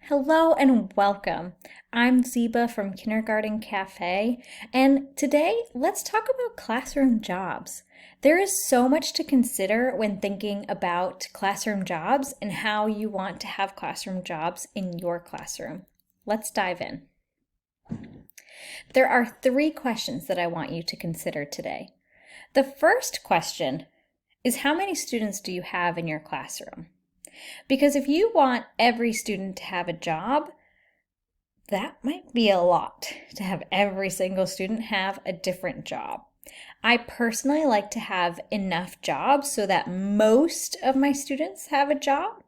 Hello and welcome. I'm Zeba from Kindergarten Cafe, and today let's talk about classroom jobs. There is so much to consider when thinking about classroom jobs and how you want to have classroom jobs in your classroom. Let's dive in. There are three questions that I want you to consider today. The first question is, how many students do you have in your classroom? Because if you want every student to have a job, that might be a lot to have every single student have a different job. I personally like to have enough jobs so that most of my students have a job,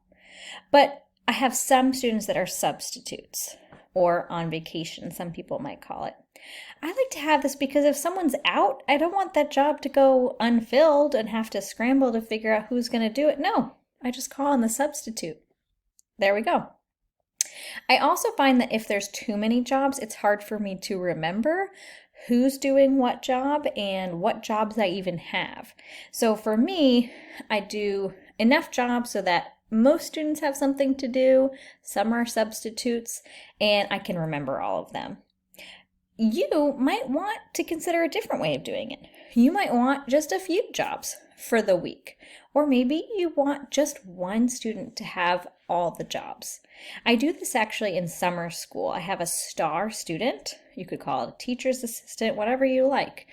but I have some students that are substitutes or on vacation, some people might call it. I like to have this because if someone's out, I don't want that job to go unfilled and have to scramble to figure out who's going to do it. No, I just call in the substitute. There we go. I also find that if there's too many jobs, it's hard for me to remember who's doing what job and what jobs I even have. So for me, I do enough jobs so that most students have something to do, some are substitutes, and I can remember all of them. You might want to consider a different way of doing it. You might want just a few jobs for the week, or maybe you want just one student to have all the jobs. I do this actually in summer school. I have a star student. You could call it a teacher's assistant, whatever you like.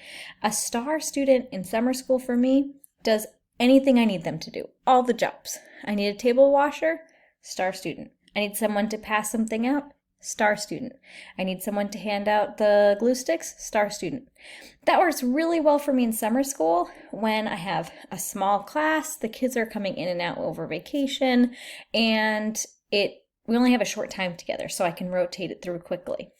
A star student in summer school for me does anything I need them to do, all the jobs. I need a table washer, star student. I need someone to pass something out, star student. I need someone to hand out the glue sticks, star student. That works really well for me in summer school when I have a small class, the kids are coming in and out over vacation, and we only have a short time together, so I can rotate it through quickly.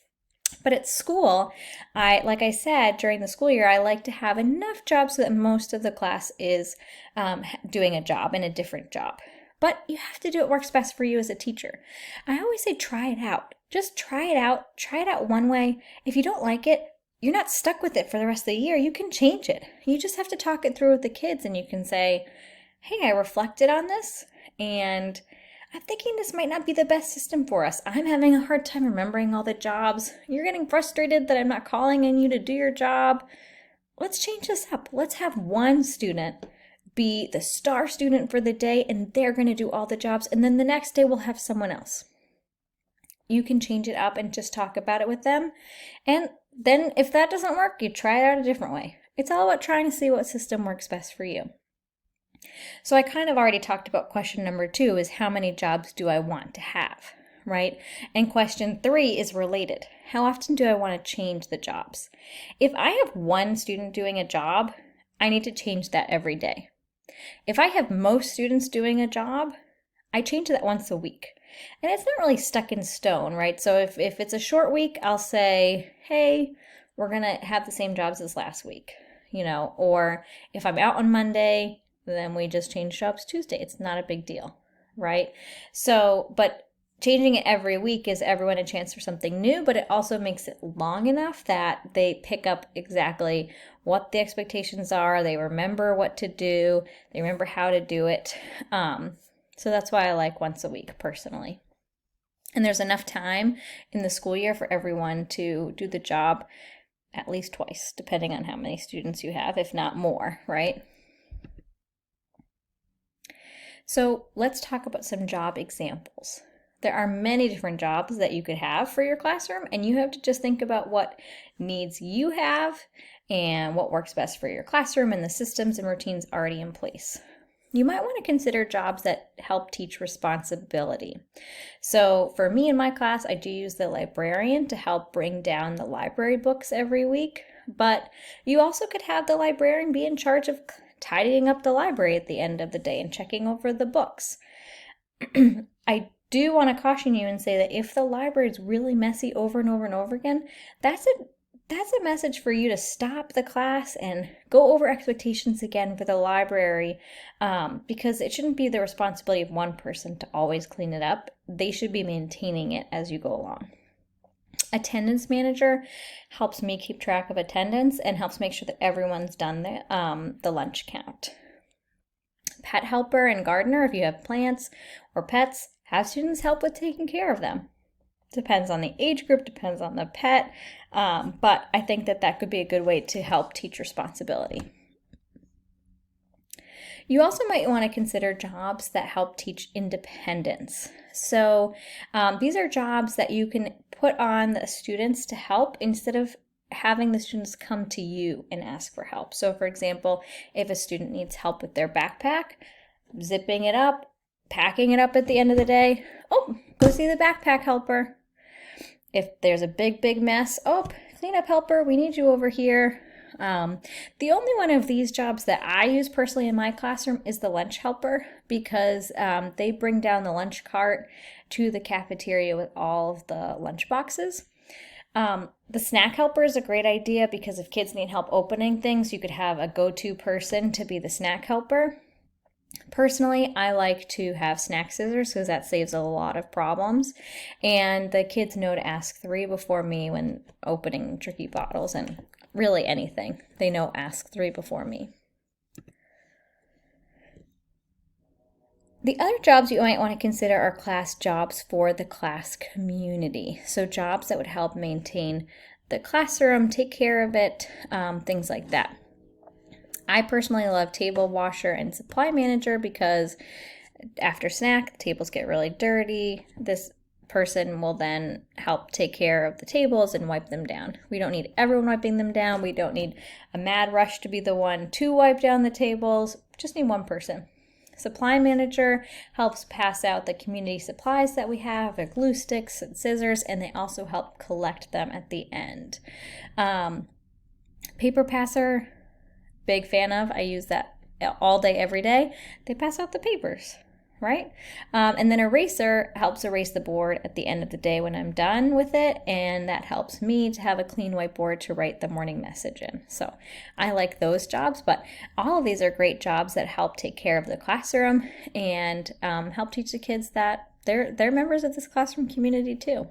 But at school, like I said, during the school year, I like to have enough jobs so that most of the class is doing a job and a different job. But you have to do what works best for you as a teacher. I always say try it out. Just try it out. Try it out one way. If you don't like it, you're not stuck with it for the rest of the year. You can change it. You just have to talk it through with the kids and you can say, hey, I reflected on this and I'm thinking this might not be the best system for us. I'm having a hard time remembering all the jobs. You're getting frustrated that I'm not calling on you to do your job. Let's change this up. Let's have one student be the star student for the day and they're going to do all the jobs, and then the next day we'll have someone else. You can change it up and just talk about it with them, and then if that doesn't work, you try it out a different way. It's all about trying to see what system works best for you. So I kind of already talked about question number 2 is how many jobs do I want to have, right? And question 3 is related. How often do I want to change the jobs? If I have one student doing a job, I need to change that every day. If I have most students doing a job, I change that once a week. And it's not really stuck in stone, right? So if it's a short week, I'll say, hey, we're going to have the same jobs as last week, or if I'm out on Monday, then we just change jobs Tuesday. It's not a big deal, right? So, but changing it every week gives everyone a chance for something new, but it also makes it long enough that they pick up exactly what the expectations are. They remember what to do. They remember how to do it. So that's why I like once a week personally. And there's enough time in the school year for everyone to do the job at least twice, depending on how many students you have, if not more, right? So let's talk about some job examples. There are many different jobs that you could have for your classroom, and you have to just think about what needs you have and what works best for your classroom and the systems and routines already in place. You might want to consider jobs that help teach responsibility. So for me in my class, I do use the librarian to help bring down the library books every week, but you also could have the librarian be in charge of tidying up the library at the end of the day and checking over the books. I do want to caution you and say that if the library is really messy over and over and over again, that's a message for you to stop the class and go over expectations again for the library, because it shouldn't be the responsibility of one person to always clean it up. They should be maintaining it as you go along. Attendance manager helps me keep track of attendance and helps make sure that everyone's done the lunch count. Pet helper and gardener, if you have plants or pets, have students help with taking care of them. Depends on the age group, depends on the pet, but I think that that could be a good way to help teach responsibility. You also might want to consider jobs that help teach independence. So these are jobs that you can put on the students to help instead of having the students come to you and ask for help. So for example, if a student needs help with their backpack, zipping it up, packing it up at the end of the day, oh, go see the backpack helper. If there's a big mess, oh, cleanup helper, we need you over here. The only one of these jobs that I use personally in my classroom is the lunch helper, because they bring down the lunch cart to the cafeteria with all of the lunch boxes. The snack helper is a great idea because if kids need help opening things, you could have a go-to person to be the snack helper. Personally, I like to have snack scissors because that saves a lot of problems, and the kids know to ask 3 before me when opening tricky bottles and really anything. They know ask 3 before me. The other jobs you might want to consider are class jobs for the class community. So jobs that would help maintain the classroom, take care of it, things like that. I personally love table washer and supply manager because after snack, the tables get really dirty. This person will then help take care of the tables and wipe them down. We don't need everyone wiping them down. We don't need a mad rush to be the one to wipe down the tables. Just need one person. Supply manager helps pass out the community supplies that we have, like glue sticks and scissors, and they also help collect them at the end. Paper passer, big fan of. I use that all day, every day. They pass out the papers, right? And then eraser helps erase the board at the end of the day when I'm done with it, and that helps me to have a clean whiteboard to write the morning message in. So I like those jobs, but all of these are great jobs that help take care of the classroom and help teach the kids that they're members of this classroom community too.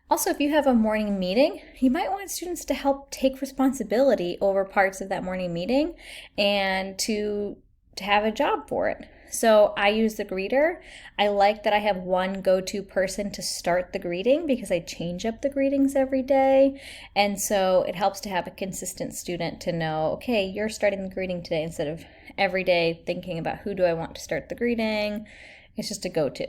Also, if you have a morning meeting, you might want students to help take responsibility over parts of that morning meeting and to have a job for it. So I use the greeter. I like that I have one go-to person to start the greeting because I change up the greetings every day. And so it helps to have a consistent student to know, okay, you're starting the greeting today, instead of every day thinking about who do I want to start the greeting. It's just a go-to.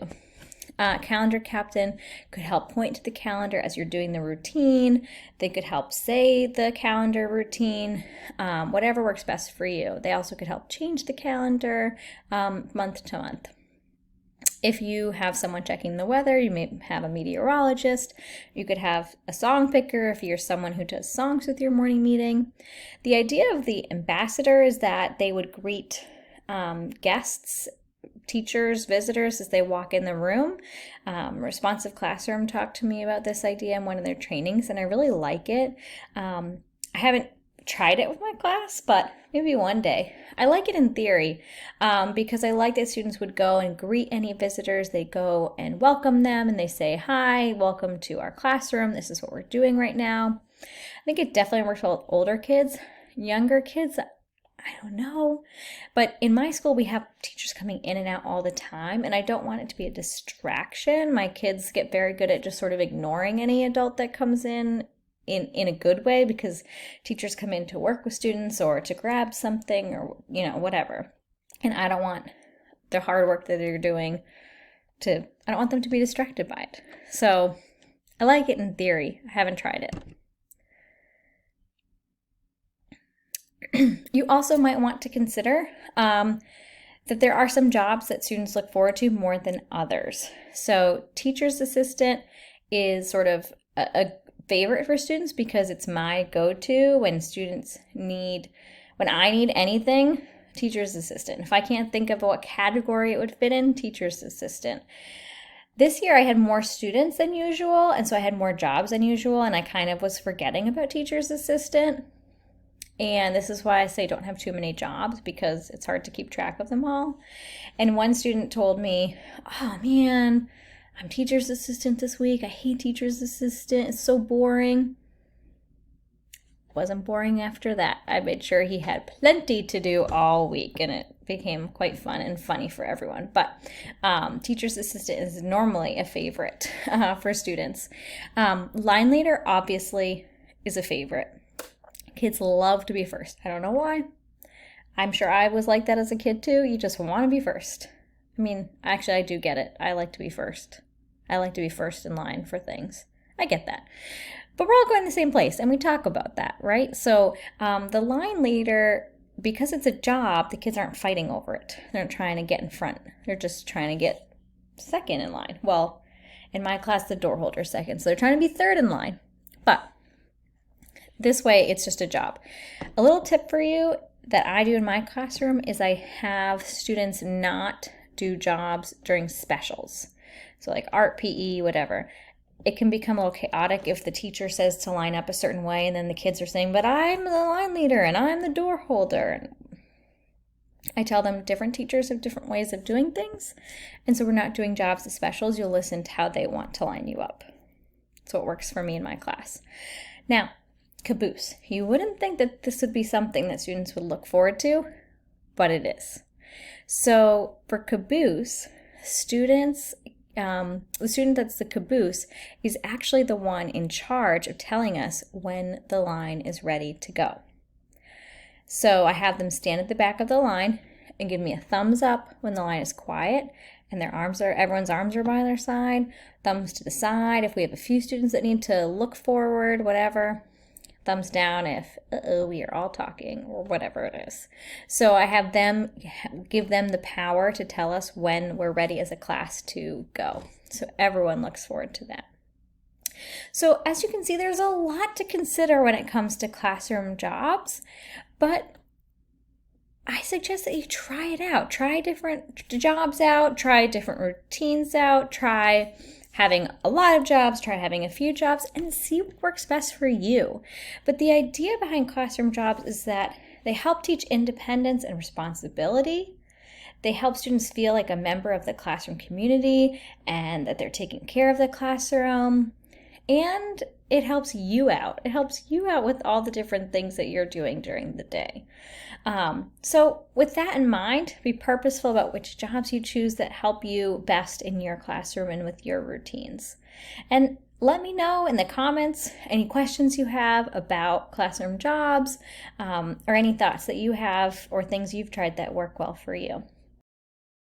Calendar captain could help point to the calendar as you're doing the routine. They could help say the calendar routine, whatever works best for you. They also could help change the calendar month to month. If you have someone checking the weather, you may have a meteorologist. You could have a song picker if you're someone who does songs with your morning meeting. The idea of the ambassador is that they would greet guests, teachers, visitors as they walk in the room. Responsive Classroom talked to me about this idea in one of their trainings, and I really like it. I haven't tried it with my class, but maybe one day. I like it in theory because I like that students would go and greet any visitors. They go and welcome them and they say, hi, welcome to our classroom. This is what we're doing right now. I think it definitely works well with older kids. Younger kids, I don't know, but in my school we have teachers coming in and out all the time, and I don't want it to be a distraction. My kids get very good at just sort of ignoring any adult that comes in a good way, because teachers come in to work with students or to grab something or whatever, and I don't want the hard work that they're doing I don't want them to be distracted by it. So I like it in theory. I haven't tried it. You also might want to consider that there are some jobs that students look forward to more than others. So teacher's assistant is sort of a favorite for students because it's my go-to when I need anything, teacher's assistant. If I can't think of what category it would fit in, teacher's assistant. This year I had more students than usual, and so I had more jobs than usual, and I kind of was forgetting about teacher's assistant. And this is why I say don't have too many jobs, because it's hard to keep track of them all. And one student told me, oh man, I'm teacher's assistant this week. I hate teacher's assistant. It's so boring. wasn't boring after that. I made sure he had plenty to do all week, and it became quite fun and funny for everyone. But teacher's assistant is normally a favorite for students. Line leader obviously is a favorite. Kids love to be first. I don't know why. I'm sure I was like that as a kid too. You just want to be first. I mean, actually, I do get it. I like to be first. I like to be first in line for things. I get that. But we're all going to the same place, and we talk about that, right? So the line leader, because it's a job, the kids aren't fighting over it. They're not trying to get in front. They're just trying to get second in line. Well, in my class, the door holder's second, so they're trying to be third in line. But this way, it's just a job. A little tip for you that I do in my classroom is I have students not do jobs during specials. So like art, PE, whatever. It can become a little chaotic if the teacher says to line up a certain way and then the kids are saying, but I'm the line leader and I'm the door holder. And I tell them different teachers have different ways of doing things. And so we're not doing jobs as specials. You'll listen to how they want to line you up. So it works for me in my class. Now, caboose. You wouldn't think that this would be something that students would look forward to, but it is. So for caboose, the student that's the caboose is actually the one in charge of telling us when the line is ready to go. So I have them stand at the back of the line and give me a thumbs up when the line is quiet and everyone's arms are by their side, thumbs to the side if we have a few students that need to look forward, whatever. Thumbs down if, we are all talking or whatever it is. So I have them, give them the power to tell us when we're ready as a class to go. So everyone looks forward to that. So as you can see, there's a lot to consider when it comes to classroom jobs, but I suggest that you try it out. Try different jobs out, try different routines out, try having a lot of jobs, try having a few jobs, and see what works best for you. But the idea behind classroom jobs is that they help teach independence and responsibility. They help students feel like a member of the classroom community and that they're taking care of the classroom. And it helps you out. It helps you out with all the different things that you're doing during the day. So with that in mind, be purposeful about which jobs you choose that help you best in your classroom and with your routines. And let me know in the comments any questions you have about classroom jobs or any thoughts that you have or things you've tried that work well for you.